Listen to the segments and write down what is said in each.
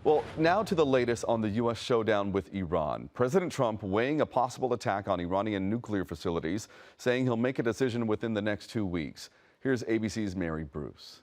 Well, now to the latest on the U.S. showdown with Iran. President Trump weighing a possible attack on Iranian nuclear facilities, saying he'll make a decision within the next 2 weeks. Here's ABC's Mary Bruce.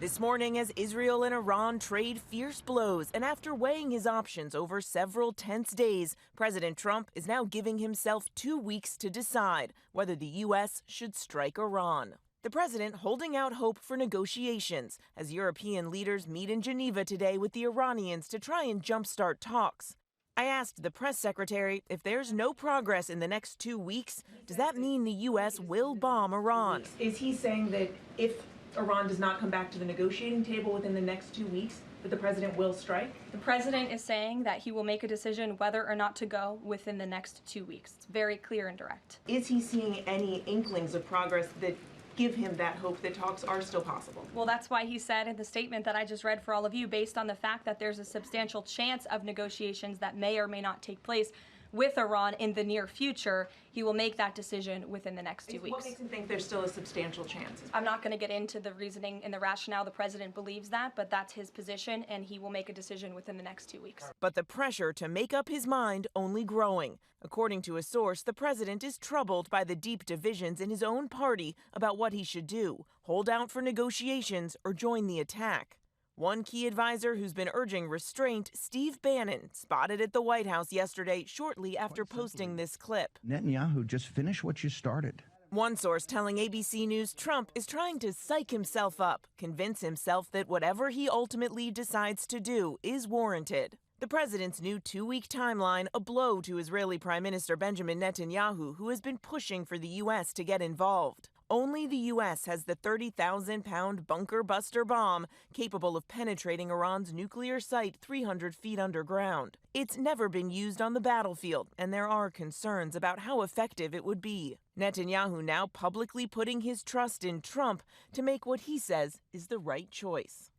This morning, as Israel and Iran trade fierce blows, and after weighing his options over several tense days, President Trump is now giving himself 2 weeks to decide whether the U.S. should strike Iran. The president holding out hope for negotiations as European leaders meet in Geneva today with the Iranians to try and jumpstart talks. I asked the press secretary if there's no progress in the next 2 weeks, does that mean the U.S. will bomb Iran? Is he saying that if Iran does not come back to the negotiating table within the next 2 weeks, that the president will strike? The president is saying that he will make a decision whether or not to go within the next 2 weeks. It's very clear and direct. Is he seeing any inklings of progress that give him that hope that talks are still possible? Well, that's why he said in the statement that I just read for all of you, based on the fact that there's a substantial chance of negotiations that may or may not take place with Iran in the near future, he will make that decision within the next 2 weeks. What makes him think there's still a substantial chance? I'm not going to get into the reasoning and the rationale. The president believes that, but that's his position, and he will make a decision within the next 2 weeks. But the pressure to make up his mind only growing. According to a source, the president is troubled by the deep divisions in his own party about what he should do, hold out for negotiations or join the attack. One key advisor who's been urging restraint, Steve Bannon, spotted at the White House yesterday shortly after posting this clip. Netanyahu, just finish what you started. One source telling ABC News Trump is trying to psych himself up, convince himself that whatever he ultimately decides to do is warranted. The president's new 2-week timeline, a blow to Israeli Prime Minister Benjamin Netanyahu, who has been pushing for the U.S. to get involved. Only the U.S. has the 30,000-pound bunker buster bomb capable of penetrating Iran's nuclear site 300 feet underground. It's never been used on the battlefield, and there are concerns about how effective it would be. Netanyahu now publicly putting his trust in Trump to make what he says is the right choice.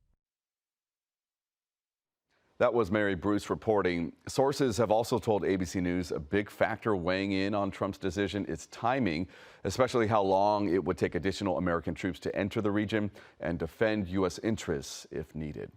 That was Mary Bruce reporting. Sources have also told ABC News a big factor weighing in on Trump's decision is timing, especially how long it would take additional American troops to enter the region and defend U.S. interests if needed.